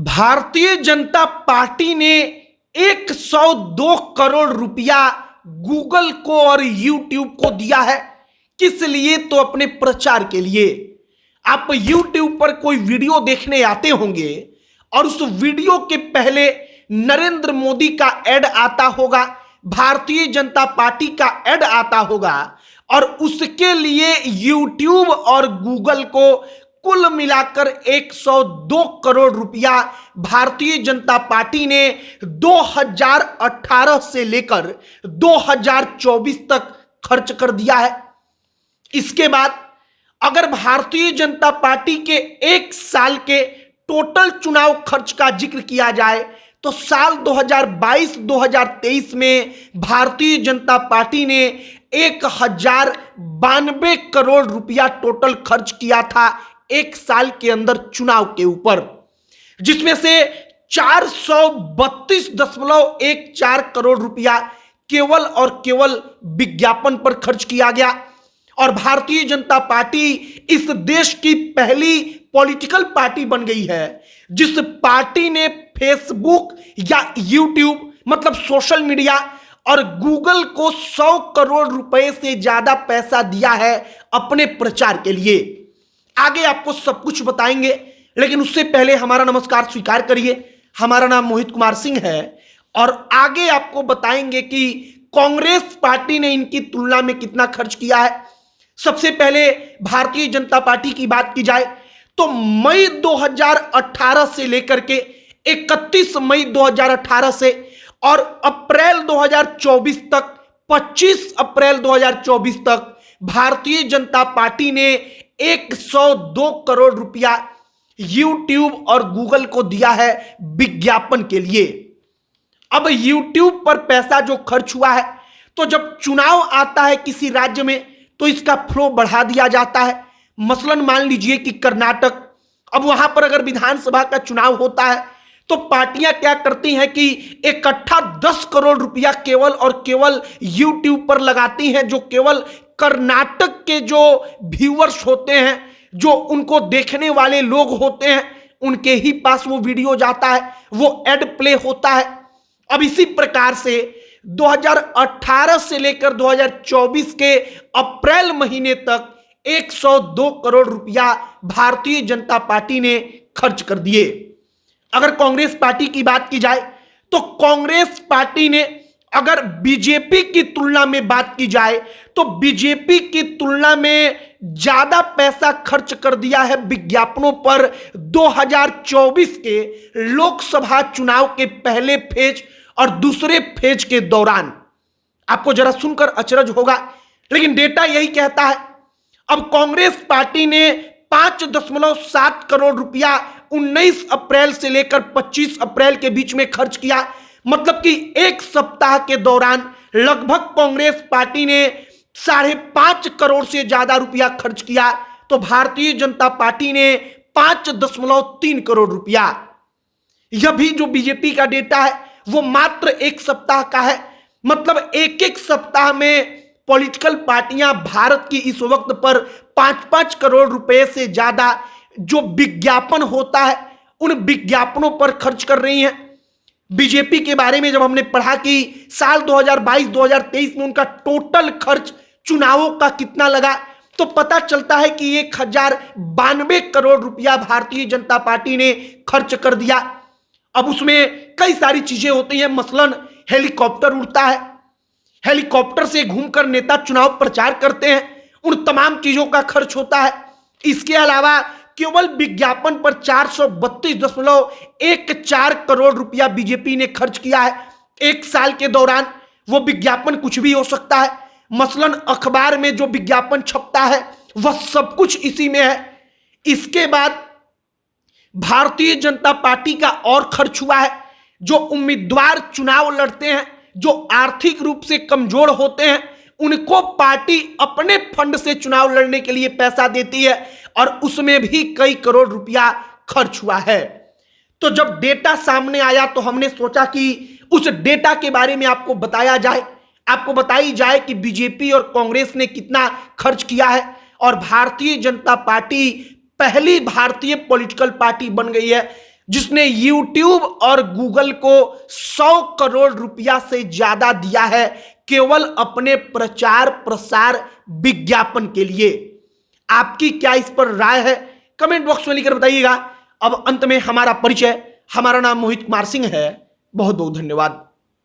Bharatiya Janata party ने 102 करोड़ रुपया Google को और यूट्यूब को दिया है। किस लिए? तो अपने प्रचार के लिए। आप यूट्यूब पर कोई वीडियो देखने आते होंगे और उस वीडियो के पहले नरेंद्र मोदी का ऐड आता होगा, भारतीय जनता पार्टी का ऐड आता होगा और उसके लिए यूट्यूब और गूगल को कुल मिलाकर 102 करोड़ रुपया भारतीय जनता पार्टी ने 2018 से लेकर 2024 तक खर्च कर दिया है। इसके बाद अगर भारतीय जनता पार्टी के एक साल के टोटल चुनाव खर्च का जिक्र किया जाए तो साल 2022-2023 में भारतीय जनता पार्टी ने 1092 करोड़ रुपया टोटल खर्च किया था एक साल के अंदर चुनाव के ऊपर, जिसमें से 432.14 करोड़ रुपया केवल और केवल विज्ञापन पर खर्च किया गया। और भारतीय जनता पार्टी इस देश की पहली पॉलिटिकल पार्टी बन गई है जिस पार्टी ने फेसबुक या यूट्यूब मतलब सोशल मीडिया और गूगल को 100 करोड़ रुपए से ज्यादा पैसा दिया है अपने प्रचार के लिए। आगे आपको सब कुछ बताएंगे, लेकिन उससे पहले हमारा नमस्कार स्वीकार करिए। हमारा नाम मोहित कुमार सिंह है और आगे आपको बताएंगे कि कांग्रेस पार्टी ने इनकी तुलना में कितना खर्च किया है। सबसे पहले भारतीय जनता पार्टी की बात की जाए तो मई 2018 से लेकर के 31 मई 2018 से और अप्रैल 2024 तक 25 अप्रैल 2024 तक भारतीय जनता पार्टी ने 102 करोड़ रुपया यूट्यूब और गूगल को दिया है विज्ञापन के लिए। अब यूट्यूब पर पैसा जो खर्च हुआ है तो जब चुनाव आता है किसी राज्य में तो इसका फ्लो बढ़ा दिया जाता है। मसलन मान लीजिए कि कर्नाटक, अब वहां पर अगर विधानसभा का चुनाव होता है तो पार्टियां क्या करती हैं कि इकट्ठा 10 करोड़ रुपया केवल और केवल यूट्यूब पर लगाती हैं, जो केवल कर्नाटक के जो व्यूअर्स होते हैं, जो उनको देखने वाले लोग होते हैं, उनके ही पास वो वीडियो जाता है, वो एड प्ले होता है। अब इसी प्रकार से 2018 से लेकर 2024 के अप्रैल महीने तक 102 करोड़ रुपया भारतीय जनता पार्टी ने खर्च कर दिए। अगर कांग्रेस पार्टी की बात की जाए तो कांग्रेस पार्टी ने अगर बीजेपी की तुलना में बात की जाए तो बीजेपी की तुलना में ज्यादा पैसा खर्च कर दिया है विज्ञापनों पर 2024 के लोकसभा चुनाव के पहले फेज और दूसरे फेज के दौरान। आपको जरा सुनकर अचरज होगा, लेकिन डेटा यही कहता है। अब कांग्रेस पार्टी ने 5.7 करोड़ रुपया 19 अप्रैल से लेकर 25 अप्रैल के बीच में खर्च किया, मतलब कि एक सप्ताह के दौरान लगभग कांग्रेस पार्टी ने 5.5 करोड़ से ज्यादा रुपया खर्च किया, तो भारतीय जनता पार्टी ने 5.3 करोड़ रुपया। यह भी जो बीजेपी का डेटा है वो मात्र एक सप्ताह का है, मतलब एक एक सप्ताह में पॉलिटिकल पार्टियां भारत की इस वक्त पर 5-5 करोड़ रुपए से ज्यादा जो विज्ञापन होता है उन विज्ञापनों पर खर्च कर रही हैं। बीजेपी के बारे में जब हमने पढ़ा कि साल 2022-2023 में उनका टोटल खर्च चुनावों का कितना लगा तो पता चलता है कि 1092 करोड़ रुपया भारतीय जनता पार्टी ने खर्च कर दिया। अब उसमें कई सारी चीजें होती हैं, मसलन हेलीकॉप्टर उड़ता है, हेलीकॉप्टर से घूमकर नेता चुनाव प्रचार करते हैं, उन तमाम चीजों का खर्च होता है। इसके अलावा केवल विज्ञापन पर 432.14 करोड़ रुपया बीजेपी ने खर्च किया है एक साल के दौरान। वो विज्ञापन कुछ भी हो सकता है, मसलन अखबार में जो विज्ञापन छपता है वह सब कुछ इसी में है। इसके बाद भारतीय जनता पार्टी का और खर्च हुआ है। जो उम्मीदवार चुनाव लड़ते हैं, जो आर्थिक रूप से कमजोर होते हैं, उनको पार्टी अपने फंड से चुनाव लड़ने के लिए पैसा देती है और उसमें भी कई करोड़ रुपया खर्च हुआ है। तो जब डेटा सामने आया तो हमने सोचा कि उस डेटा के बारे में आपको बताया जाए, आपको बताई जाए कि बीजेपी और कांग्रेस ने कितना खर्च किया है और भारतीय जनता पार्टी पहली भारतीय पॉलिटिकल पार्टी बन गई है जिसने YouTube और गूगल को 100 करोड़ रुपया से ज्यादा दिया है केवल अपने प्रचार प्रसार विज्ञापन के लिए। आपकी क्या इस पर राय है? कमेंट बॉक्स में लिखकर बताइएगा। अब अंत में हमारा परिचय, हमारा नाम मोहित कुमार सिंह है। बहुत बहुत धन्यवाद।